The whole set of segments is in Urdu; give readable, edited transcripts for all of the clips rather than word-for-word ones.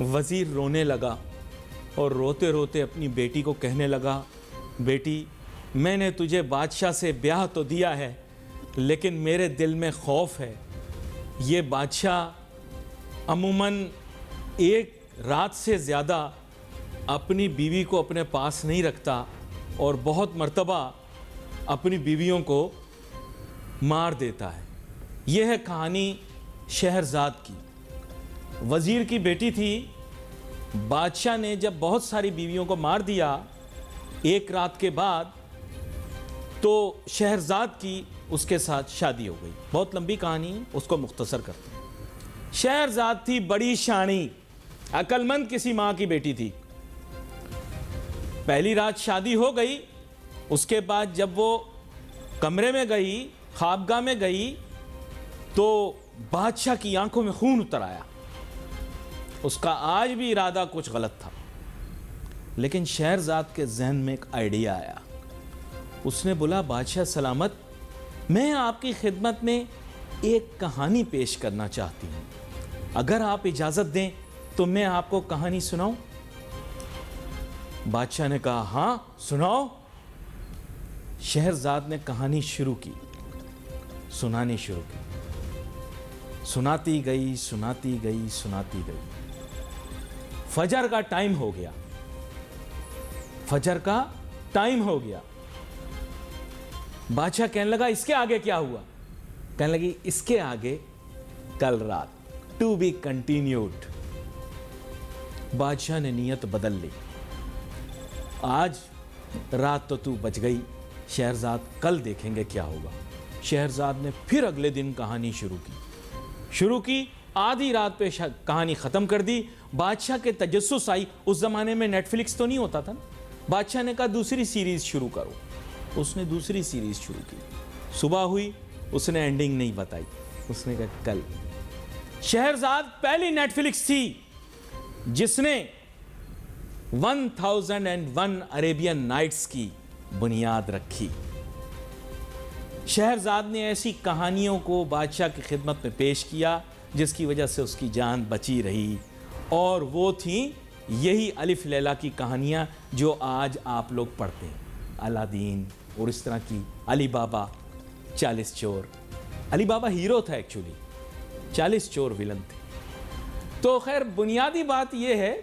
وزیر رونے لگا اور روتے روتے اپنی بیٹی کو کہنے لگا، بیٹی میں نے تجھے بادشاہ سے بیاہ تو دیا ہے لیکن میرے دل میں خوف ہے۔ یہ بادشاہ عموماً ایک رات سے زیادہ اپنی بیوی کو اپنے پاس نہیں رکھتا اور بہت مرتبہ اپنی بیویوں کو مار دیتا ہے۔ یہ ہے کہانی شہرزاد کی۔ وزیر کی بیٹی تھی، بادشاہ نے جب بہت ساری بیویوں کو مار دیا ایک رات کے بعد تو شہرزاد کی اس کے ساتھ شادی ہو گئی۔ بہت لمبی کہانی، اس کو مختصر کرتے ہیں۔ شہرزاد تھی بڑی شانی، عقل مند کسی ماں کی بیٹی تھی۔ پہلی رات شادی ہو گئی، اس کے بعد جب وہ کمرے میں گئی، خوابگاہ میں گئی تو بادشاہ کی آنکھوں میں خون اتر آیا۔ اس کا آج بھی ارادہ کچھ غلط تھا، لیکن شہرزاد کے ذہن میں ایک آئیڈیا آیا۔ اس نے بولا، بادشاہ سلامت، میں آپ کی خدمت میں ایک کہانی پیش کرنا چاہتی ہوں، اگر آپ اجازت دیں تو میں آپ کو کہانی سناؤں؟ بادشاہ نے کہا، ہاں سناؤ۔ شہرزاد نے کہانی شروع کی، سنانی شروع کی، سناتی گئی سناتی گئی سناتی گئی۔ فجر کا ٹائم ہو گیا، فجر کا ٹائم ہو گیا۔ بادشاہ کہنے لگا، اس کے آگے کیا ہوا؟ کہنے لگی، اس کے آگے کل رات، ٹو بی کنٹینیوڈ۔ بادشاہ نے نیت بدل لی، آج رات تو بچ گئی، شہرزاد کل دیکھیں گے کیا ہوگا۔ شہرزاد نے پھر اگلے دن کہانی شروع کی، آدھی رات پہ کہانی ختم کر دی۔ بادشاہ کے تجسس آئی، اس زمانے میں نیٹ فلکس تو نہیں ہوتا تھا نا۔ بادشاہ نے کہا دوسری سیریز شروع کرو، اس نے دوسری سیریز شروع کی۔ صبح ہوئی، اس نے اینڈنگ نہیں بتائی، اس نے کہا کل۔ شہرزاد پہلی نیٹ فلکس تھی جس نے 1001 عربین نائٹس کی بنیاد رکھی۔ شہرزاد نے ایسی کہانیوں کو بادشاہ کی خدمت میں پیش کیا جس کی وجہ سے اس کی جان بچی رہی، اور وہ تھیں یہی الف لیلا کی کہانیاں جو آج آپ لوگ پڑھتے ہیں، الادین اور اس طرح کی، علی بابا، 40 چور۔ علی بابا ہیرو تھا ایکچولی، 40 چور ولن تھے۔ تو خیر بنیادی بات یہ ہے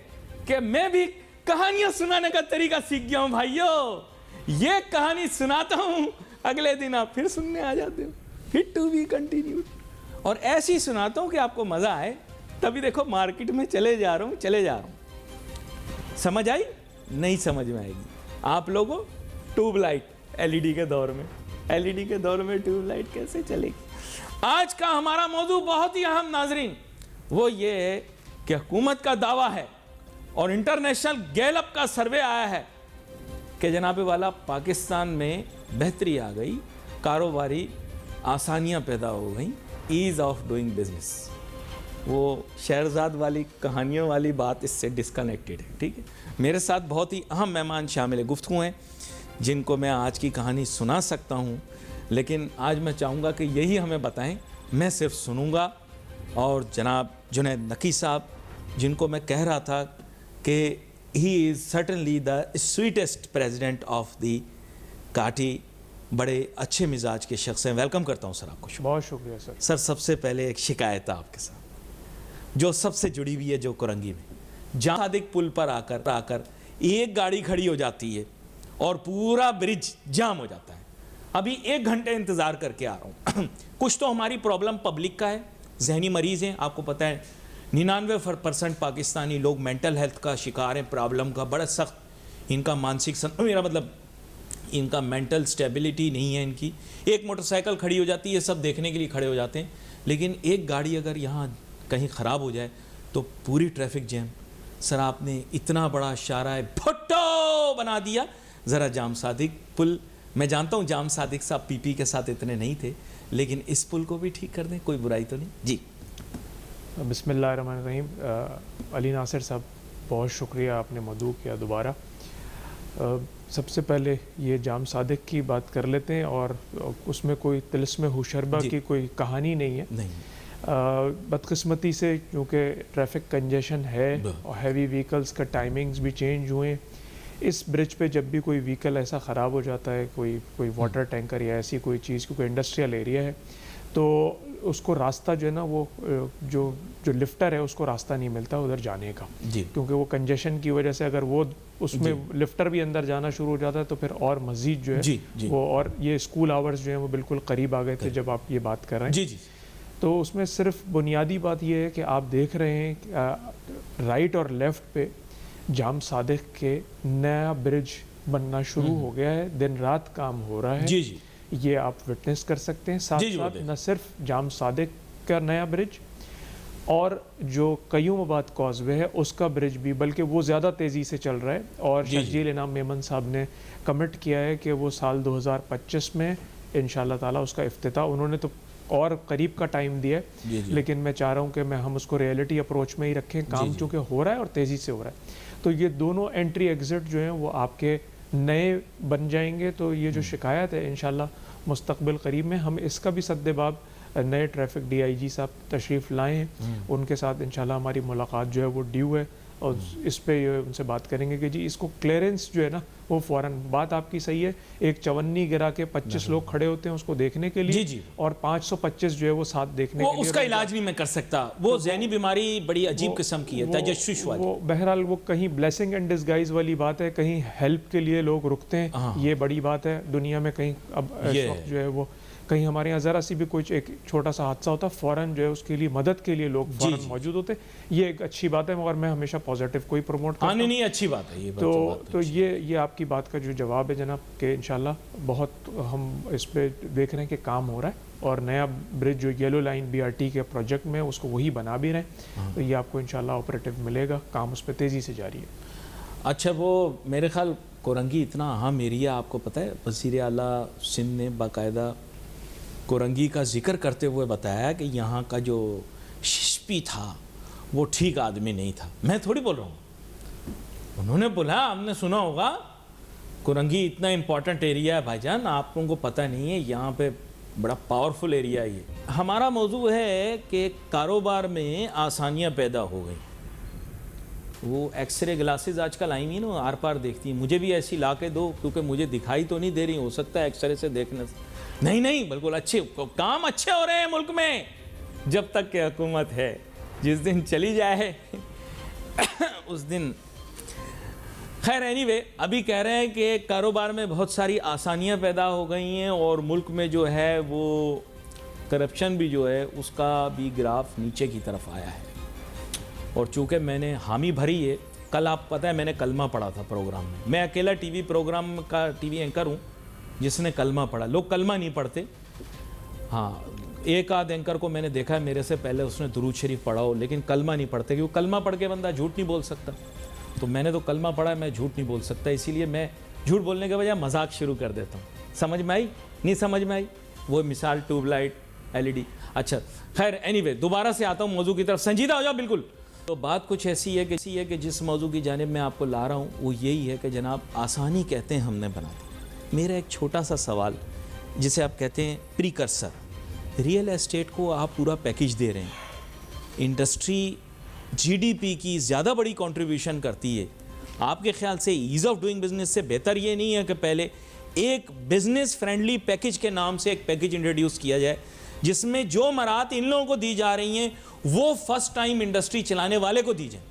کہ میں بھی کہانیاں سنانے کا طریقہ سیکھ گیا ہوں بھائیو۔ یہ کہانی سناتا ہوں، اگلے دن آپ پھر سننے آ جاتے ہو، پھر ٹو بی کنٹینیوڈ، اور ایسی سناتا ہوں کہ آپ کو مزہ آئے۔ تبھی دیکھو مارکیٹ میں چلے جا رہا ہوں۔ سمجھ آئی؟ نہیں سمجھ میں آئے گی آپ لوگوں، ٹیوب لائٹ LED کے دور میں، LED کے دور میں ٹیوب لائٹ کیسے چلے گی؟ آج کا ہمارا موضوع بہت ہی اہم ناظرین، وہ یہ ہے کہ حکومت کا دعویٰ ہے اور انٹرنیشنل گیلپ کا سروے آیا ہے کہ جناب والا پاکستان میں بہتری آ گئی، کاروباری آسانیاں پیدا ہو گئیں، ایز آف ڈوئنگ بزنس۔ وہ شہرزاد والی کہانیوں والی بات اس سے ڈسکنیکٹڈ ہے، ٹھیک ہے؟ میرے ساتھ بہت ہی اہم مہمان شامل گفتگو ہیں جن کو میں آج کی کہانی سنا سکتا ہوں، لیکن آج میں چاہوں گا کہ یہی ہمیں بتائیں، میں صرف سنوں گا۔ اور جناب جنید نقی صاحب، جن کو میں کہہ رہا تھا کہ he is certainly the sweetest president of the کاٹی، بڑے اچھے مزاج کے شخص ہیں۔ ویلکم کرتا ہوں سر آپ کو۔ بہت شکریہ سر۔ سر سب سے پہلے ایک شکایت ہے آپ کے ساتھ جو سب سے جڑی ہوئی ہے، جو کرنگی میں جہاں صادق پل پر آ کر ایک گاڑی کھڑی ہو جاتی ہے اور پورا برج جام ہو جاتا ہے۔ ابھی 1 گھنٹے انتظار کر کے آ رہا ہوں۔ کچھ تو ہماری پرابلم پبلک کا ہے، ذہنی مریض ہیں، آپ کو پتہ ہے 99% پاکستانی لوگ مینٹل ہیلتھ کا شکار ہیں، پرابلم کا بڑا سخت، ان کا مانسک میرا مطلب ان کا مینٹل سٹیبلٹی نہیں ہے ان کی۔ ایک موٹر سائیکل کھڑی ہو جاتی ہے، سب دیکھنے کے لیے کھڑے ہو جاتے ہیں، لیکن ایک گاڑی اگر یہاں کہیں خراب ہو جائے تو پوری ٹریفک جیم۔ سر آپ نے اتنا بڑا شارع بھٹو بنا دیا، ذرا جام صادق پل، میں جانتا ہوں جام صادق صاحب پی کے ساتھ اتنے نہیں تھے، لیکن اس پل کو بھی ٹھیک کر دیں، کوئی برائی تو نہیں جی۔ بسم اللہ الرحمن الرحیم۔ علی ناصر صاحب بہت شکریہ، آپ نے مدعو کیا دوبارہ۔ سب سے پہلے یہ جام صادق کی بات کر لیتے ہیں، اور اس میں کوئی طلسم ہوشربہ کی کوئی کہانی نہیں ہے۔ بدقسمتی سے کیونکہ ٹریفک کنجیشن ہے اور ہیوی وہیکلز کا ٹائمنگز بھی چینج ہوئے، اس برج پہ جب بھی کوئی وہیکل ایسا خراب ہو جاتا ہے، کوئی واٹر ٹینکر یا ایسی کوئی چیز، کیونکہ انڈسٹریل ایریا ہے، تو اس کو راستہ جو ہے نا وہ جو لفٹر ہے اس کو راستہ نہیں ملتا ادھر جانے کا، کیونکہ وہ کنجیشن کی وجہ سے اگر وہ اس میں لفٹر بھی اندر جانا شروع ہو جاتا ہے تو پھر اور مزید جو ہے وہ، اور یہ اسکول آورز جو ہیں وہ بالکل قریب آ گئے تھے جب آپ یہ بات کر رہے ہیں، تو اس میں صرف بنیادی بات یہ ہے کہ آپ دیکھ رہے ہیں رائٹ اور لیفٹ پہ جام صادق کے نیا برج بننا شروع ہو گیا ہے، دن رات کام ہو رہا ہے، یہ آپ وٹنس کر سکتے ہیں، ساتھ ساتھ نہ صرف جام صادق کا نیا برج اور جو قیوم آباد کاز وے ہے اس کا برج بھی، بلکہ وہ زیادہ تیزی سے چل رہا ہے، اور شرجیل انعام میمن صاحب نے کمٹ کیا ہے کہ وہ سال 2025 میں انشاءاللہ تعالیٰ اس کا افتتاح، انہوں نے تو اور قریب کا ٹائم دیا ہے، لیکن میں چاہ رہا ہوں کہ ہم اس کو ریئلٹی اپروچ میں ہی رکھیں، کام چونکہ ہو رہا ہے اور تیزی سے ہو رہا ہے، تو یہ دونوں انٹری ایگزٹ جو ہیں وہ آپ کے نئے بن جائیں گے، تو یہ جو شکایت ہے انشاءاللہ مستقبل قریب میں ہم اس کا بھی سد باب، نئے ٹریفک ڈی آئی جی صاحب تشریف لائے ہیں، ان کے ساتھ انشاءاللہ ہماری ملاقات جو ہے وہ ڈیو ہے، اور اس پہ ان سے بات کریں گے کہ جی اس کو کلیئرنس جو ہے نا وہ فوراً، بات آپ کی صحیح ہے، ایک چونی گرا کے 25 لوگ کھڑے ہوتے ہیں اس کو دیکھنے کے لیے، اور 525 جو ہے وہ ساتھ دیکھنے کے لیے، اس کا علاج نہیں میں کر سکتا، وہ ذہنی بیماری بڑی عجیب قسم کی ہے، تجشش والی، وہ بہرحال وہ کہیں بلیسنگ اینڈ ڈسگائز والی بات ہے، کہیں ہیلپ کے لیے لوگ رکتے ہیں، یہ بڑی بات ہے دنیا میں، کہیں اب اس وقت جو ہے وہ کہیں ہمارے یہاں ذرا سی بھی کوئی ایک چھوٹا سا حادثہ ہوتا ہے فوراً جو ہے اس کے لیے مدد کے لیے لوگ فوراً موجود ہوتے، یہ ایک اچھی بات ہے، مگر میں ہمیشہ پازیٹیو کوئی پروموٹ کرتا ہوں، نہیں اچھی بات ہے یہ، تو یہ آپ کی بات کا جو جواب ہے جناب کہ انشاءاللہ بہت ہم اس پہ دیکھ رہے ہیں کہ کام ہو رہا ہے، اور نیا برج جو yellow line B R T کے پروجیکٹ میں اس کو وہی بنا بھی رہے ہیں، تو یہ آپ کو انشاءاللہ آپریٹو ملے گا، کام اس پہ تیزی سے جاری ہے۔ اچھا، وہ میرے خیال کورنگی اتنا اہم ایریا، آپ کو پتہ ہے وزیر اعلیٰ سندھ نے باقاعدہ کورنگی کا ذکر کرتے ہوئے بتایا کہ یہاں کا جو ششپی تھا وہ ٹھیک آدمی نہیں تھا، میں تھوڑی بول رہا ہوں، انہوں نے بولا، ہم نے سنا ہوگا کورنگی اتنا امپورٹنٹ ایریا ہے بھائی جان، آپ لوگوں کو پتہ نہیں ہے، یہاں پہ بڑا پاورفل ایریا ہے یہ۔ ہمارا موضوع ہے کہ کاروبار میں آسانیاں پیدا ہو گئی، وہ ایکس رے گلاسز آج کل آئی ہوئی نا، آر پار دیکھتی ہیں، مجھے بھی ایسی لا کے دو، کیونکہ مجھے دکھائی تو نہیں دے رہی، ہو سکتا ہے ایکس رے سے دیکھنے سے، نہیں بالکل اچھے کام اچھے ہو رہے ہیں ملک میں، جب تک کہ حکومت ہے، جس دن چلی جائے اس دن، خیر اینی وے، ابھی کہہ رہے ہیں کہ کاروبار میں بہت ساری آسانیاں پیدا ہو گئی ہیں، اور ملک میں جو ہے وہ کرپشن بھی جو ہے اس کا بھی گراف نیچے کی طرف آیا ہے، اور چونکہ میں نے حامی بھری ہے، کل آپ پتہ ہے میں نے کلمہ پڑھا تھا پروگرام میں اکیلا ٹی وی پروگرام کا ٹی وی اینکر ہوں جس نے کلمہ پڑھا، لوگ کلمہ نہیں پڑھتے، ہاں ایک آدھ اینکر کو میں نے دیکھا ہے میرے سے پہلے اس نے درود شریف پڑھا ہو، لیکن کلمہ نہیں پڑھتے، کیونکہ کلمہ پڑھ کے بندہ جھوٹ نہیں بول سکتا، تو میں نے تو کلمہ پڑھا ہے، میں جھوٹ نہیں بول سکتا، اسی لیے میں جھوٹ بولنے کے بجائے مذاق شروع کر دیتا ہوں، سمجھ میں آئی؟ نہیں سمجھ میں آئی؟ وہ مثال ٹیوب لائٹ LED، اچھا خیر اینی وے، دوبارہ سے آتا ہوں موضوع کی طرف، سنجیدہ ہو جاؤ بالکل، تو بات کچھ ایسی ہے کہ جس موضوع کی جانب میں آپ کو لا رہا ہوں وہ یہی ہے کہ جناب آسانی کہتے ہیں ہم نے بنا دی، میرا ایک چھوٹا سا سوال جسے آپ کہتے ہیں پریکرسر، ریئل اسٹیٹ کو آپ پورا پیکیج دے رہے ہیں، انڈسٹری GDP کی زیادہ بڑی کنٹریبیوشن کرتی ہے، آپ کے خیال سے ایز آف ڈوئنگ بزنس سے بہتر یہ نہیں ہے کہ پہلے ایک بزنس فرینڈلی پیکیج کے نام سے ایک پیکیج انٹروڈیوس کیا جائے جس میں جو مراد ان لوگوں کو دی جا رہی ہیں وہ فرسٹ ٹائم انڈسٹری چلانے والے کو دی جائیں،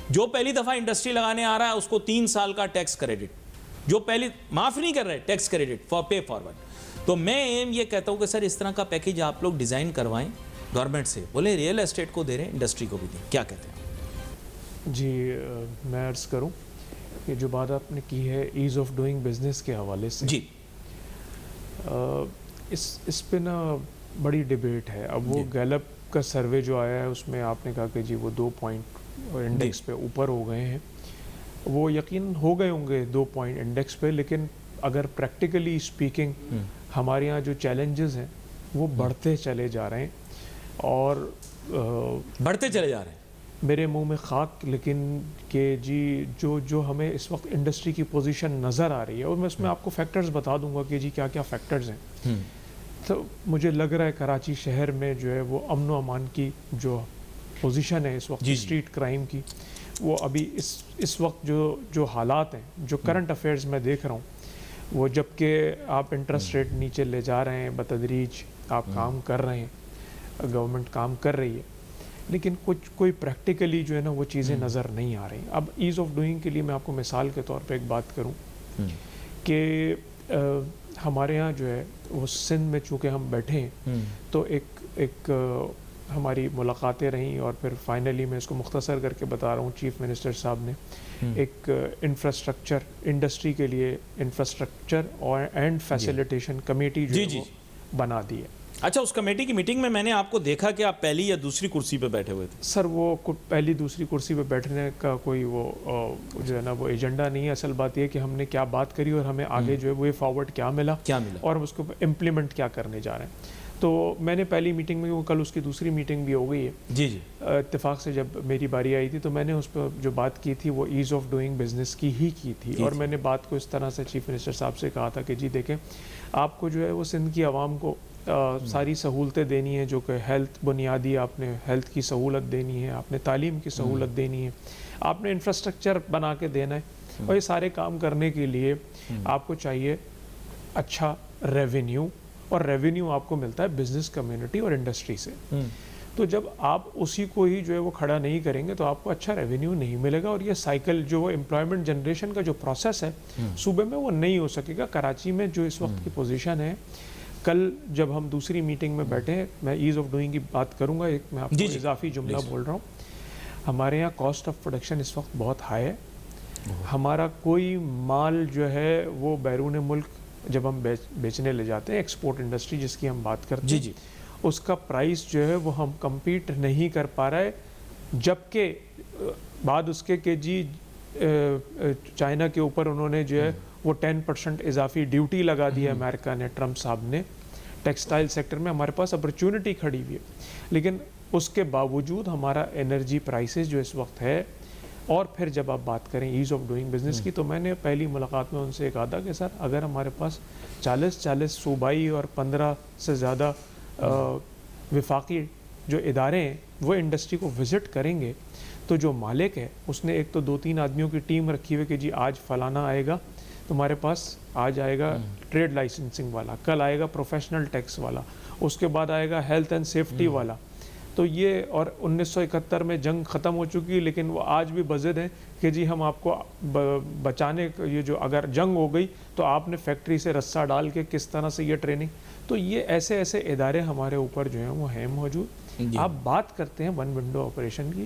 جو پہلی دفعہ انڈسٹری لگانے آ رہا ہے اس کو 3 سال کا ٹیکس کریڈٹ، جو پہلی معاف نہیں کر رہے tax credit for pay forward, تو میں یہ کہتا ہوں کہ سر اس طرح کا پیکیج آپ لوگ ڈیزائن کروائیں گورنمنٹ سے، بولے ریئل اسٹیٹ کو دے رہے ہیں انڈسٹری کو بھی دیں، کیا کہتے ہیں؟ جی میں عرض کروں کہ جو بات آپ نے کی ہے ایز آف ڈوئنگ بزنس کے حوالے سے، جی اس پہ نا بڑی ڈیبیٹ ہے، اب وہ گیلپ کا سروے جو آیا ہے اس میں آپ نے کہا کہ جی وہ 2 پوائنٹ انڈیکس پہ اوپر ہو گئے ہیں، وہ یقین ہو گئے ہوں گے 2 پوائنٹ انڈیکس پہ، لیکن اگر پریکٹیکلی اسپیکنگ ہمارے یہاں جو چیلنجز ہیں وہ بڑھتے چلے جا رہے ہیں، اور بڑھتے چلے جا رہے ہیں، میرے منہ میں خاک، لیکن کہ جی جو ہمیں اس وقت انڈسٹری کی پوزیشن نظر آ رہی ہے، اور میں اس میں آپ کو فیکٹرز بتا دوں گا کہ جی کیا کیا فیکٹرز ہیں۔ تو مجھے لگ رہا ہے کراچی شہر میں جو ہے وہ امن و امان کی جو پوزیشن ہے اس وقت اسٹریٹ کرائم کی، وہ ابھی اس وقت جو حالات ہیں، جو کرنٹ افیئرز میں دیکھ رہا ہوں، وہ جب کہ آپ انٹرسٹ ریٹ نیچے لے جا رہے ہیں، بتدریج آپ کام کر رہے ہیں، گورنمنٹ کام کر رہی ہے، لیکن کوئی پریکٹیکلی جو ہے نا وہ چیزیں نظر نہیں آ رہی۔ اب ایز آف ڈوئنگ کے لیے میں آپ کو مثال کے طور پہ ایک بات کروں کہ ہمارے یہاں جو ہے وہ سندھ میں چونکہ ہم بیٹھے ہیں تو ایک ہماری ملاقاتیں رہیں، اور پھر فائنلی میں اس کو مختصر کر کے بتا رہا ہوں، چیف منسٹر صاحب نے ایک انفراسٹرکچر انڈسٹری کے لیے انفراسٹرکچر اور اینڈ فیسیلیٹیشن کمیٹی جو ہے وہ بنا دی ہے۔ اچھا، اس کمیٹی کی میٹنگ میں نے آپ کو دیکھا کہ آپ پہلی یا دوسری کرسی پہ بیٹھے ہوئے تھے؟ سر وہ پہلی دوسری کرسی پہ بیٹھنے کا کوئی وہ جو ہے نا وہ ایجنڈا نہیں ہے، اصل بات یہ کہ ہم نے کیا بات کری اور ہمیں آگے جو ہے وہ فارورڈ کیا ملا اور اس کو امپلیمنٹ کیا کرنے جا رہے ہیں۔ تو میں نے پہلی میٹنگ میں، کل اس کی دوسری میٹنگ بھی ہو گئی ہے، جی جی، اتفاق سے جب میری باری آئی تھی تو میں نے اس پہ جو بات کی تھی وہ ایز آف ڈوئنگ بزنس کی ہی کی تھی، اور میں نے بات کو اس طرح سے چیف منسٹر صاحب سے کہا تھا کہ جی دیکھیں، آپ کو جو ہے وہ سندھ کی عوام کو ساری سہولتیں دینی ہیں، جو کہ ہیلتھ بنیادی، آپ نے ہیلتھ کی سہولت دینی ہے، آپ نے تعلیم کی سہولت دینی ہے، آپ نے انفراسٹرکچر بنا کے دینا ہے، اور یہ سارے کام کرنے کے لیے آپ کو چاہیے اچھا ریونیو، اور ریونیو آپ کو ملتا ہے بزنس کمیونٹی اور انڈسٹری سے۔ تو جب آپ اسی کو ہی جو ہے وہ کھڑا نہیں کریں گے تو آپ کو اچھا ریونیو نہیں ملے گا، اور یہ سائیکل جو وہ امپلائمنٹ جنریشن کا جو پروسیس ہے صوبے میں وہ نہیں ہو سکے گا۔ کراچی میں جو اس وقت کی پوزیشن ہے، کل جب ہم دوسری میٹنگ میں بیٹھے ہیں، میں ایز آف ڈوئنگ کی بات کروں گا، ایک میں آپ کو اضافی جملہ بول رہا ہوں، ہمارے یہاں کاسٹ آف پروڈکشن اس وقت بہت ہائی ہے، ہمارا کوئی مال جو ہے وہ بیرون ملک جب ہم بیچنے لے جاتے ہیں، ایکسپورٹ انڈسٹری جس کی ہم بات کرتے ہیں، اس کا پرائس جو ہے وہ ہم کمپیٹ نہیں کر پا رہے، جبکہ بعد اس کے کہ جی چائنا کے اوپر انہوں نے جو ہے وہ 10% اضافی ڈیوٹی لگا دی ہے امریکہ نے، ٹرمپ صاحب نے، ٹیکسٹائل سیکٹر میں ہمارے پاس اپرچونٹی کھڑی ہوئی ہے، لیکن اس کے باوجود ہمارا انرجی پرائسز جو اس وقت ہے، اور پھر جب آپ بات کریں ایز آف ڈوئنگ بزنس کی، تو میں نے پہلی ملاقات میں ان سے کہا تھا کہ سر اگر ہمارے پاس 40 صوبائی اور 15 سے زیادہ وفاقی جو ادارے ہیں وہ انڈسٹری کو وزٹ کریں گے، تو جو مالک ہے اس نے ایک تو 2-3 آدمیوں کی ٹیم رکھی ہوئی کہ جی آج فلانا آئے گا تمہارے پاس، آج آئے گا ٹریڈ لائسنسنگ والا، کل آئے گا پروفیشنل ٹیکس والا، اس کے بعد آئے گا ہیلتھ اینڈ سیفٹی والا۔ تو یہ، اور 1971 میں جنگ ختم ہو چکی، لیکن وہ آج بھی بضد ہیں کہ جی ہم آپ کو بچانے، یہ جو اگر جنگ ہو گئی تو آپ نے فیکٹری سے رسہ ڈال کے کس طرح سے یہ ٹریننگ، تو یہ ایسے ادارے ہمارے اوپر جو ہیں وہ ہیں موجود۔ آپ بات کرتے ہیں ون ونڈو آپریشن کی،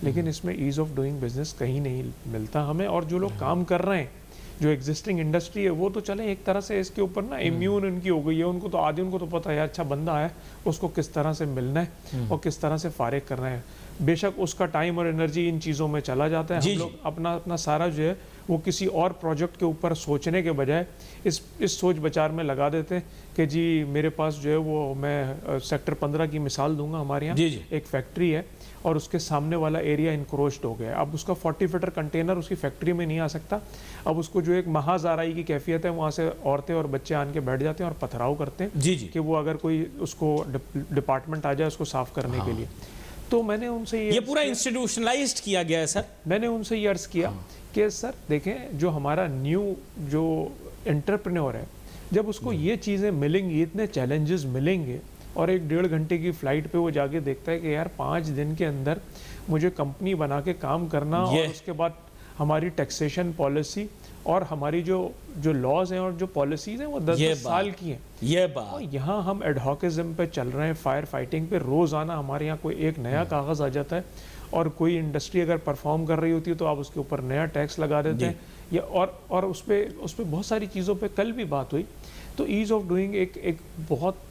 لیکن اس میں ایز آف ڈوئنگ بزنس کہیں نہیں ملتا ہمیں، اور جو لوگ کام کر رہے ہیں، جو ایگزسٹنگ انڈسٹری ہے، وہ تو چلیں ایک طرح سے اس کے اوپر نا امیون ان کی ہو گئی ہے، ان کو تو آدھی ان کو تو پتہ ہے اچھا بندہ ہے، اس کو کس طرح سے ملنا ہے اور کس طرح سے فارغ کرنا ہے۔ بے شک اس کا ٹائم اور انرجی ان چیزوں میں چلا جاتا ہے، ہم لوگ اپنا سارا جو ہے وہ کسی اور پروجیکٹ کے اوپر سوچنے کے بجائے اس سوچ بچار میں لگا دیتے ہیں کہ جی میرے پاس جو ہے وہ، میں سیکٹر 15 کی مثال دوں گا، ہمارے یہاں ایک فیکٹری ہے اور اس کے سامنے والا ایریا انکروچڈ ہو گیا ہے، اب اس کا 40 فٹر کنٹینر اس کی فیکٹری میں نہیں آ سکتا، اب اس کو جو ایک محاذ آرائی کی کیفیت ہے، وہاں سے عورتیں اور بچے آن کے بیٹھ جاتے ہیں اور پتھراؤ کرتے ہیں کہ وہ اگر کوئی اس کو ڈپارٹمنٹ آ جائے اس کو صاف کرنے کے لیے۔ تو میں نے ان سے یہ پورا انسٹیٹیوشنلائزڈ کیا گیا ہے سر، میں نے ان سے یہ عرض کیا کہ سر دیکھیں، جو ہمارا نیو جو انٹرپرینور ہے، جب اس کو یہ چیزیں ملیں گی، اتنے چیلنجز ملیں گے، اور 1-1.5 گھنٹے کی فلائٹ پہ وہ جا کے دیکھتا ہے کہ یار 5 دن کے اندر مجھے کمپنی بنا کے کام کرنا، اور اس کے بعد ہماری ٹیکسیشن پالیسی اور ہماری جو لاز ہیں اور جو پالیسیز ہیں وہ 10 سال کی ہیں، یہ بات، اور یہاں ہم ایڈہاکزم پہ چل رہے ہیں، فائر فائٹنگ پہ، روزانہ ہمارے یہاں کوئی ایک نیا کاغذ آ جاتا ہے، اور کوئی انڈسٹری اگر پرفارم کر رہی ہوتی ہے تو آپ اس کے اوپر نیا ٹیکس لگا دیتے ہیں، یا اور اس پہ بہت ساری چیزوں پہ کل بھی بات ہوئی۔ تو ایز آف ڈوئنگ ایک بہت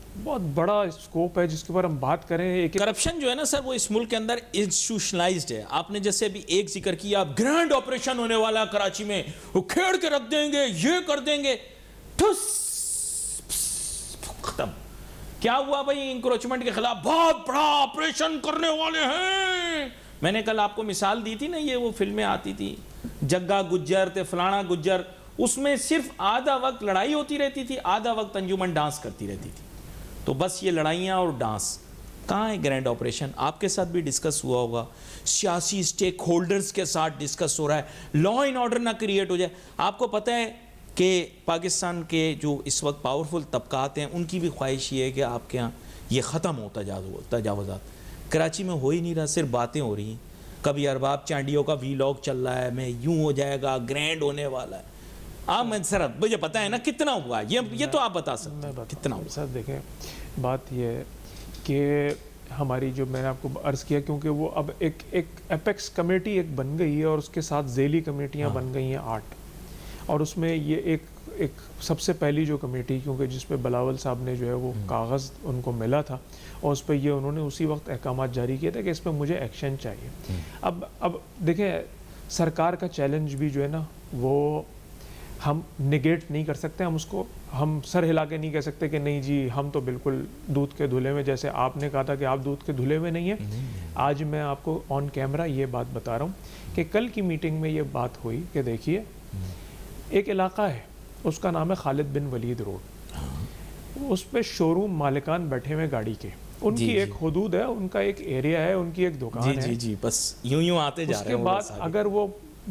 بڑا اسکوپ ہے جس کے اوپر ہم بات کریں۔ کرپشن جو ہے نا سر، وہ اس ملک کے اندر انسٹیٹیوشنلائزڈ ہے۔ آپ نے جیسے ابھی ایک ذکر کیا، گرینڈ آپریشن ہونے والا کراچی میں، وہ کھیڑ کے رکھ دیں گے، یہ کر دیں گے، ختم۔ کیا ہوا بھائی؟ انکروچمنٹ کے خلاف بہت بڑا آپریشن کرنے والے ہیں۔ میں نے کل آپ کو مثال دی تھی نا، یہ وہ فلمیں آتی تھی، جگہ گجر تے فلانا گجر، اس میں صرف آدھا وقت لڑائی ہوتی رہتی تھی، آدھا وقت انجمن ڈانس کرتی رہتی تھی۔ تو بس یہ لڑائیاں اور ڈانس کہاں ہے گرینڈ آپریشن؟ آپ کے ساتھ بھی ڈسکس ہوا ہوگا, سیاسی اسٹیک ہولڈرز کے ساتھ ڈسکس ہو رہا ہے, لا اینڈ آرڈر نہ کریٹ ہو جائے. آپ کو پتہ ہے کہ پاکستان کے جو اس وقت پاورفل طبقات ہیں ان کی بھی خواہش یہ ہے کہ آپ کے ہاں یہ ختم ہو تجاوزات. کراچی میں ہو ہی نہیں رہا, صرف باتیں ہو رہی ہیں. کبھی ارباب چانڈیوں کا ویلاگ چل رہا ہے, میں یوں ہو جائے گا, گرینڈ ہونے والا ہے. آپ میں سر مجھے پتہ ہے نا کتنا ہوا, یہ تو آپ بتا سکتے ہیں کتنا ہوا. سر دیکھیں بات یہ ہے کہ ہماری جو میں نے آپ کو عرض کیا, کیونکہ وہ اب ایک ایپیکس کمیٹی ایک بن گئی ہے اور اس کے ساتھ ذیلی کمیٹیاں بن گئی ہیں 8, اور اس میں یہ ایک سب سے پہلی جو کمیٹی, کیونکہ جس پہ بلاول صاحب نے جو ہے وہ کاغذ ان کو ملا تھا اور اس پہ یہ انہوں نے اسی وقت احکامات جاری کیے تھے کہ اس پہ مجھے ایکشن چاہیے. اب دیکھیں سرکار کا چیلنج بھی جو ہے نا وہ ہم نگیٹ نہیں کر سکتے, ہم اس کو ہم سر ہلا کے نہیں کہہ سکتے کہ نہیں جی ہم تو بالکل دودھ کے دھلے میں, جیسے آپ نے کہا تھا کہ آپ دودھ کے دھلے میں نہیں ہیں. آج میں آپ کو آن کیمرہ یہ بات بتا رہا ہوں کہ کل کی میٹنگ میں یہ بات ہوئی کہ دیکھیے ایک علاقہ ہے اس کا نام ہے خالد بن ولید روڈ, اس پہ شو روم مالکان بیٹھے ہوئے گاڑی کے, ان کی ایک حدود ہے, ان کا ایک ایریا ہے, ان کی ایک دکان ہے. جی بس یوں آتے جا رہے ہیں. اس کے بعد اگر وہ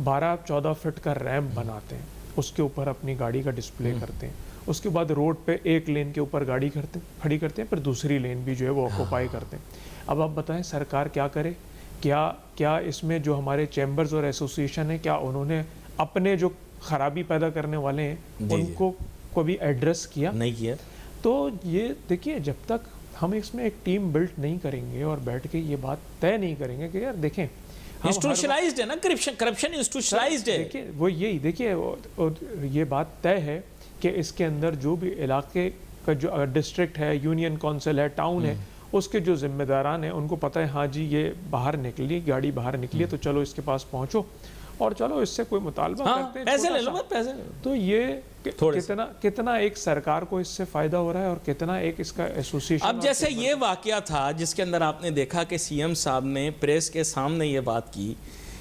12-14 فٹ کا ریمپ بناتے ہیں, اس کے اوپر اپنی گاڑی کا ڈسپلے کرتے ہیں, اس کے بعد روڈ پہ ایک لین کے اوپر گاڑی کھڑی کرتے ہیں, پھر دوسری لین بھی جو ہے وہ آکوپائی کرتے ہیں. اب آپ بتائیں سرکار کیا کرے؟ کیا اس میں جو ہمارے چیمبرز اور ایسوسیشن ہیں, کیا انہوں نے اپنے جو خرابی پیدا کرنے والے ہیں ان کو بھی ایڈریس کیا؟ نہیں کیا. تو یہ دیکھیے جب تک ہم اس میں ایک ٹیم بلڈ نہیں کریں گے اور بیٹھ کے یہ بات طے نہیں کریں گے کہ یار دیکھیں انسٹیٹیوشنلائزڈ ہے نا, کرپشن انسٹیٹیوشنلائزڈ ہے. دیکھیے وہ یہی دیکھیے یہ بات طے ہے کہ اس کے اندر جو بھی علاقے کا جو ڈسٹرکٹ ہے, یونین کونسل ہے, ٹاؤن ہے, اس کے جو ذمہ داران ہیں ان کو پتہ ہے ہاں جی یہ باہر نکلی, گاڑی باہر نکلی ہے تو چلو اس کے پاس پہنچو اور چلو اس سے کوئی مطالبہ کرتے ہیں, پیسے لے لو پیسے. تو یہ کتنا ایک سرکار کو اس سے فائدہ ہو رہا ہے اور کتنا ایک اس کا ایسوسیشن. اب جیسے یہ واقعہ تھا جس کے اندر آپ نے دیکھا کہ سی ایم صاحب نے پریس کے سامنے یہ بات کی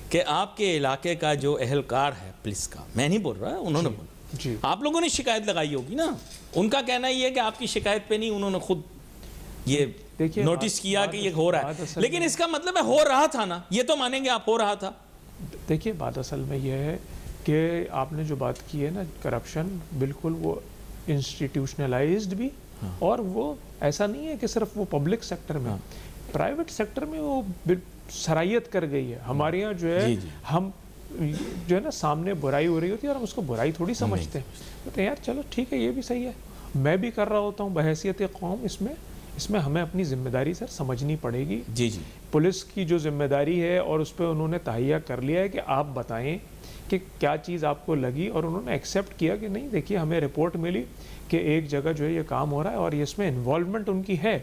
کہ آپ کے علاقے کا جو اہلکار ہے پولیس کا, میں نہیں بول رہا, انہوں نے بولا, جی آپ لوگوں نے شکایت لگائی ہوگی نا, ان کا کہنا یہ ہے کہ آپ کی شکایت پہ نہیں, انہوں نے خود یہ نوٹس کیا کہ یہ ہو رہا ہے, لیکن اس کا مطلب ہے ہو رہا تھا نا, یہ تو مانیں گے آپ ہو رہا تھا. دیکھیے بات اصل میں یہ ہے کہ آپ نے جو بات کی ہے نا کرپشن, بالکل وہ انسٹیٹیوشنلائزڈ بھی, اور وہ ایسا نہیں ہے کہ صرف وہ پبلک سیکٹر میں, پرائیویٹ سیکٹر میں وہ سرائیت کر گئی ہے. ہمارے یہاں جو ہے ہم جو ہے نا سامنے برائی ہو رہی ہوتی ہے اور ہم اس کو برائی تھوڑی سمجھتے ہیں, تو یار چلو ٹھیک ہے یہ بھی صحیح ہے, میں بھی کر رہا ہوتا ہوں بحیثیت قوم, اس میں ہمیں اپنی ذمہ داری سر سمجھنی پڑے گی. جی پولیس کی جو ذمہ داری ہے اور اس پہ انہوں نے تہیہ کر لیا ہے کہ آپ بتائیں کہ کیا چیز آپ کو لگی, اور انہوں نے ایکسیپٹ کیا کہ نہیں دیکھیے ہمیں رپورٹ ملی کہ ایک جگہ جو ہے یہ کام ہو رہا ہے اور اس میں انوالومنٹ ان کی ہے,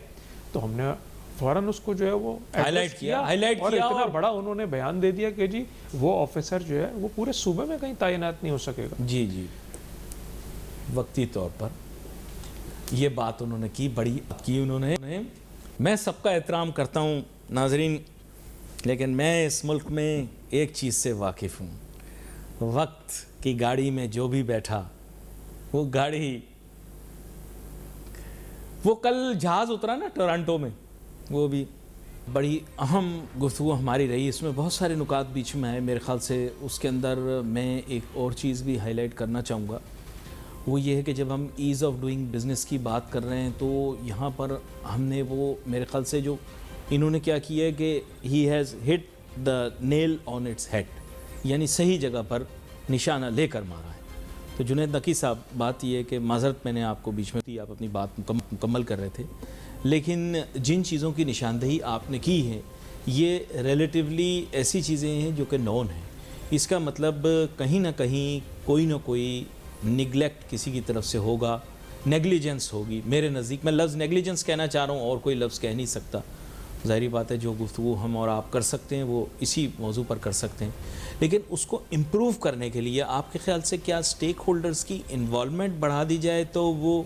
تو ہم نے فوراً اس کو جو ہے وہ ہائی لائٹ کیا اور اتنا بڑا انہوں نے بیان دے دیا کہ جی وہ آفیسر جو ہے وہ پورے صوبے میں کہیں تعینات نہیں ہو سکے گا. جی وقتی طور پر یہ بات انہوں نے کی, بڑی کی انہوں نے. میں سب کا احترام کرتا ہوں ناظرین, لیکن میں اس ملک میں ایک چیز سے واقف ہوں, وقت کی گاڑی میں جو بھی بیٹھا وہ گاڑی, وہ کل جہاز اترا نا ٹورانٹو میں, وہ بھی بڑی اہم گفتگو ہماری رہی, اس میں بہت سارے نکات بیچ میں آئے. میرے خیال سے اس کے اندر میں ایک اور چیز بھی ہائی لائٹ کرنا چاہوں گا, وہ یہ ہے کہ جب ہم ایز آف ڈوئنگ بزنس کی بات کر رہے ہیں تو یہاں پر ہم نے وہ میرے خیال سے جو انہوں نے کیا کیا ہے کہ he has hit the nail on its head, یعنی صحیح جگہ پر نشانہ لے کر مارا ہے. تو جنید نقی صاحب بات یہ ہے کہ معذرت میں نے آپ کو بیچ میں تھی, آپ اپنی بات مکمل کر رہے تھے, لیکن جن چیزوں کی نشاندہی آپ نے کی ہے یہ ریلیٹیولی ایسی چیزیں ہیں جو کہ نون ہیں. اس کا مطلب کہیں نہ کہیں کوئی نہ کوئی نگلیکٹ کسی کی طرف سے ہوگا, نیگلیجنس ہوگی. میرے نزدیک میں لفظ نیگلیجنس کہنا چاہ رہا ہوں, اور کوئی لفظ کہہ نہیں سکتا. ظاہری بات ہے جو گفتگو ہم اور آپ کر سکتے ہیں وہ اسی موضوع پر کر سکتے ہیں, لیکن اس کو امپروو کرنے کے لیے آپ کے خیال سے کیا اسٹیک ہولڈرز کی انوالومنٹ بڑھا دی جائے تو وہ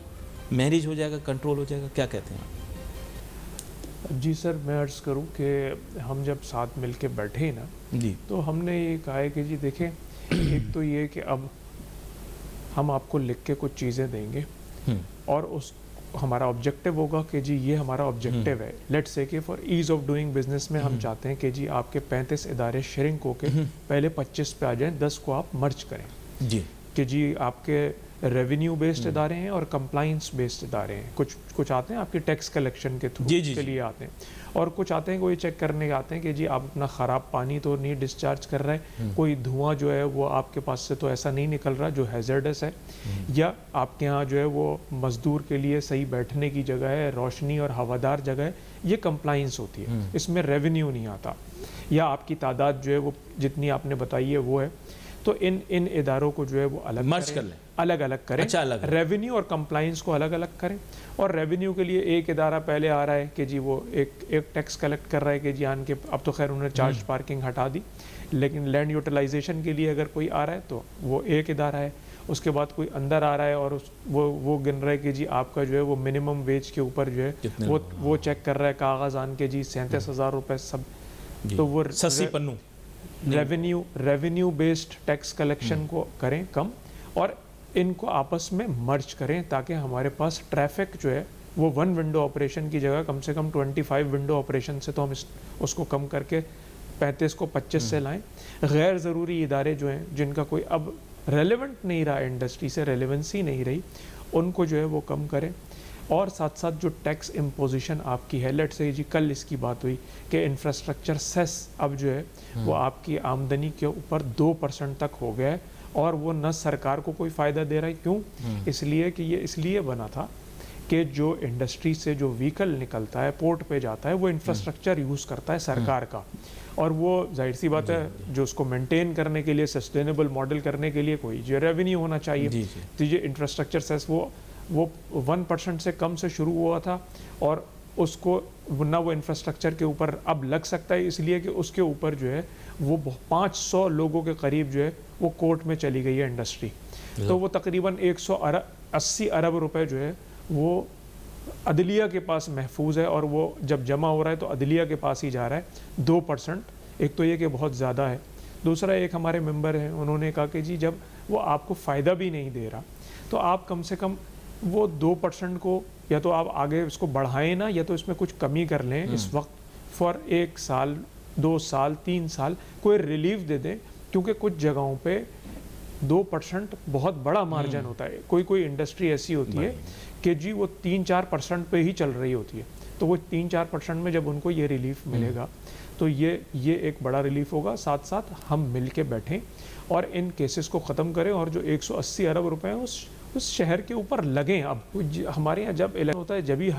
مینیج ہو جائے گا, کنٹرول ہو جائے گا, کیا کہتے ہیں آپ؟ جی سر میں عرض کروں کہ ہم جب ساتھ مل کے بیٹھے نا جی تو ہم نے یہ کہا ہے کہ جی دیکھیں ایک تو یہ کہ اب ہم آپ کو لکھ کے کچھ چیزیں دیں گے, اور ہمارا آبجیکٹیو ہوگا کہ جی یہ ہمارا آبجیکٹیو ہے. لیٹس سے کہ far as of doing business میں ہم چاہتے ہیں کہ جی آپ کے 35 ادارے شرنک ہو کے پہلے 25 پہ آ جائیں, 10 کو آپ مرج کریں. جی کہ جی آپ کے ریونیو بیسڈ ادارے ہیں اور کمپلائنس بیسڈ ادارے ہیں. کچھ آتے ہیں آپ کی ٹیکس کلیکشن کے تھرو کے لیے آتے ہیں, اور کچھ آتے ہیں کوئی چیک کرنے آتے ہیں کہ جی آپ اپنا خراب پانی تو نہیں ڈسچارج کر رہے ہیں, کوئی دھواں جو ہے وہ آپ کے پاس سے تو ایسا نہیں نکل رہا جو ہیزرڈس ہے, یا آپ کے ہاں جو ہے وہ مزدور کے لیے صحیح بیٹھنے کی جگہ ہے, روشنی اور ہوادار جگہ ہے. یہ کمپلائنس ہوتی ہے, اس میں ریونیو نہیں آتا. یا آپ کی تعداد جو ہے وہ جتنی آپ نے بتائی ہے وہ ہے. تو ان اداروں کو جو ہے وہ الگ الگ کریں, ریونیو اور کمپلائنس کو الگ الگ کریں. اور ریونیو کے لیے ایک ادارہ پہلے آ رہا ہے کہ جی وہ ایک ٹیکس کلیکٹ کر رہا ہے کہ جی آن کے, اب تو خیر انہوں نے چارج پارکنگ ہٹا دی, لیکن لینڈ یوٹیلائزیشن کے لیے اگر کوئی آ رہا ہے تو وہ ایک ادارہ ہے. اس کے بعد کوئی اندر آ رہا ہے اور وہ گن رہا ہے کہ جی آپ کا جو ہے وہ منیمم ویج کے اوپر جو ہے وہ چیک کر رہا ہے کاغذ آن کے جی 37,000 روپے سب. تو وہ سسی پنو ریونیو بیسڈ ٹیکس کلیکشن کو کریں کم, اور ان کو آپس میں مرج کریں تاکہ ہمارے پاس ٹریفک جو ہے وہ 1 ونڈو آپریشن کی جگہ کم سے کم 25 ونڈو آپریشن سے تو ہم اس کو کم کر کے 35 کو 25 سے لائیں. غیر ضروری ادارے جو ہیں جن کا کوئی اب ریلیونٹ نہیں رہا, انڈسٹری سے ریلیونسی نہیں رہی, ان کو جو ہے وہ کم کریں. اور ساتھ ساتھ جو ٹیکس امپوزیشن آپ کی ہے, لیٹ سے جی کل اس کی بات ہوئی کہ انفراسٹرکچر سیس اب جو ہے وہ آپ کی آمدنی کے اوپر 2% تک ہو گیا ہے, اور وہ نہ سرکار کو کوئی فائدہ دے رہا ہے. کیوں؟ اس لیے کہ یہ اس لیے بنا تھا کہ جو انڈسٹری سے جو وہیکل نکلتا ہے پورٹ پہ جاتا ہے وہ انفراسٹرکچر یوز کرتا ہے سرکار کا, اور وہ ظاہر سی بات ہے جو اس کو مینٹین کرنے کے لیے, سسٹینیبل ماڈل کرنے کے لیے کوئی جو ریونیو ہونا چاہیے. تو یہ انفراسٹرکچر سیس وہ 1% سے کم سے شروع ہوا تھا, اور اس کو نہ وہ انفراسٹرکچر کے اوپر اب لگ سکتا ہے, اس لیے کہ اس کے اوپر جو ہے وہ 500 لوگوں کے قریب جو ہے وہ کورٹ میں چلی گئی ہے انڈسٹری. تو وہ تقریباً 180 ارب روپے جو ہے وہ عدلیہ کے پاس محفوظ ہے, اور وہ جب جمع ہو رہا ہے تو عدلیہ کے پاس ہی جا رہا ہے. 2% ایک تو یہ کہ بہت زیادہ ہے. دوسرا ایک ہمارے ممبر ہیں, انہوں نے کہا کہ جی جب وہ آپ کو فائدہ بھی نہیں دے رہا تو آپ کم سے کم وہ 2% کو یا تو آپ آگے اس کو بڑھائیں نا, یا تو اس میں کچھ کمی کر لیں اس وقت فار 1 سال 2 سال 3 سال کوئی ریلیف دے دیں, کیونکہ کچھ جگہوں پہ 2% بہت بڑا مارجن ہوتا ہے. کوئی انڈسٹری ایسی ہوتی ہے کہ جی وہ 3-4% پہ ہی چل رہی ہوتی ہے, تو وہ 3-4% میں جب ان کو یہ ریلیف ملے گا تو یہ ایک بڑا ریلیف ہوگا. ساتھ ساتھ ہم مل کے بیٹھیں اور ان کیسز کو ختم کریں, اور جو 180 ارب روپے ہیں اس شہر کے اوپر لگیں. اب ہمارے یہاں جب الیکشن ہوتا ہے جب ہی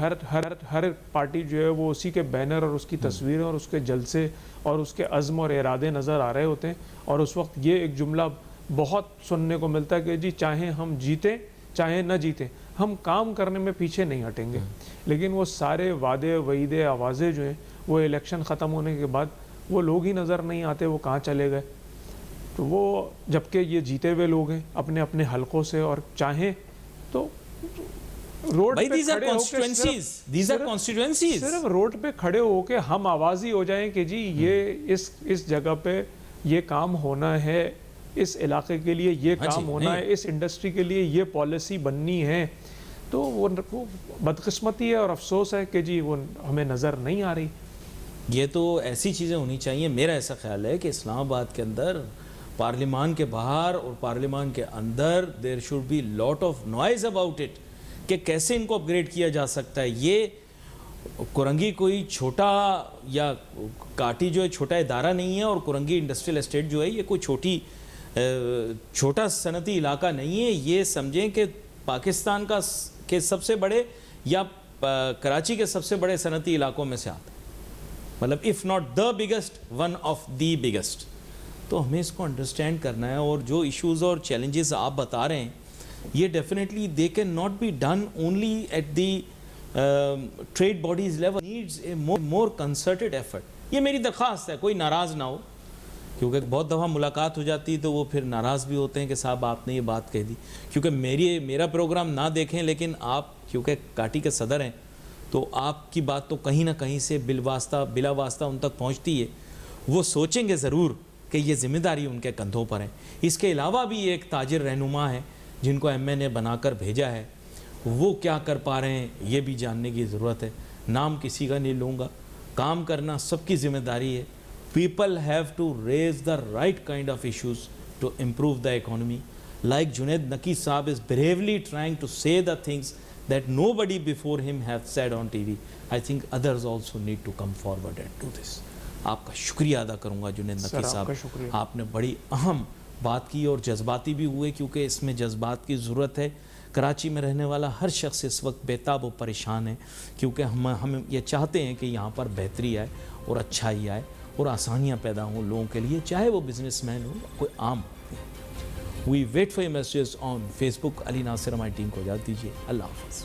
ہر پارٹی جو ہے وہ اسی کے بینر اور اس کی تصویریں اور اس کے جلسے اور اس کے عزم اور ارادے نظر آ رہے ہوتے ہیں, اور اس وقت یہ ایک جملہ بہت سننے کو ملتا ہے کہ جی چاہے ہم جیتیں چاہے نہ جیتیں ہم کام کرنے میں پیچھے نہیں ہٹیں گے. لیکن وہ سارے وعدے وعیدے آوازیں جو ہیں وہ الیکشن ختم ہونے کے بعد وہ لوگ ہی نظر نہیں آتے, وہ کہاں چلے گئے. تو وہ جبکہ یہ جیتے ہوئے لوگ ہیں اپنے اپنے حلقوں سے, اور چاہیں تو روڈ پہ صرف روڈ پہ کھڑے ہو کے ہم آوازی ہو جائیں کہ جی یہ اس جگہ پہ یہ کام ہونا ہے, اس علاقے کے لیے یہ کام ہونا ہے, اس انڈسٹری کے لیے یہ پالیسی بننی ہے. تو وہ بدقسمتی ہے اور افسوس ہے کہ جی وہ ہمیں نظر نہیں آ رہی. یہ تو ایسی چیزیں ہونی چاہیے. میرا ایسا خیال ہے کہ اسلام آباد کے اندر پارلیمان کے باہر اور پارلیمان کے اندر there should be lot of noise about it کہ کیسے ان کو اپ گریڈ کیا جا سکتا ہے. یہ کورنگی کوئی چھوٹا یا کاٹی جو ہے چھوٹا ادارہ نہیں ہے, اور کورنگی انڈسٹریل اسٹیٹ جو ہے یہ کوئی چھوٹا صنعتی علاقہ نہیں ہے. یہ سمجھیں کہ پاکستان کے سب سے بڑے یا کراچی کے سب سے بڑے صنعتی علاقوں میں سے آتا ہے, مطلب if not the biggest one of the biggest. تو ہمیں اس کو انڈرسٹینڈ کرنا ہے, اور جو ایشوز اور چیلنجز آپ بتا رہے ہیں یہ definitely they can not be done only at the trade bodies level, needs a more concerted effort. یہ میری درخواست ہے, کوئی ناراض نہ ہو, کیونکہ بہت دفعہ ملاقات ہو جاتی تو وہ پھر ناراض بھی ہوتے ہیں کہ صاحب آپ نے یہ بات کہہ دی. کیونکہ میرا پروگرام نہ دیکھیں, لیکن آپ کیونکہ کاٹی کے صدر ہیں تو آپ کی بات تو کہیں نہ کہیں سے بلا واسطہ ان تک پہنچتی ہے. وہ سوچیں گے ضرور کہ یہ ذمہ داری ان کے کندھوں پر ہے. اس کے علاوہ بھی ایک تاجر رہنما ہے جن کو ایم این اے بنا کر بھیجا ہے, وہ کیا کر پا رہے ہیں یہ بھی جاننے کی ضرورت ہے. نام کسی کا نہیں لوں گا, کام کرنا سب کی ذمہ داری ہے. People have to raise the right kind of issues to improve the economy. Like Junaid Naqi Saab is bravely trying to say the things that nobody before him has said on TV. I think others also need to come forward and do this. آپ کا شکریہ ادا کروں گا جنید نقی صاحب, آپ نے بڑی اہم بات کی اور جذباتی بھی ہوئے کیونکہ اس میں جذبات کی ضرورت ہے. کراچی میں رہنے والا ہر شخص اس وقت بےتاب و پریشان ہے کیونکہ ہم یہ چاہتے ہیں کہ یہاں پر بہتری آئے اور اچھائی آئے اور آسانیاں پیدا ہوں لوگوں کے لیے, چاہے وہ بزنس مین ہو یا کوئی عام. We wait for your messages on Facebook. علی ناصر ہماری ٹیم کو اجازت دیجیے. اللہ حافظ.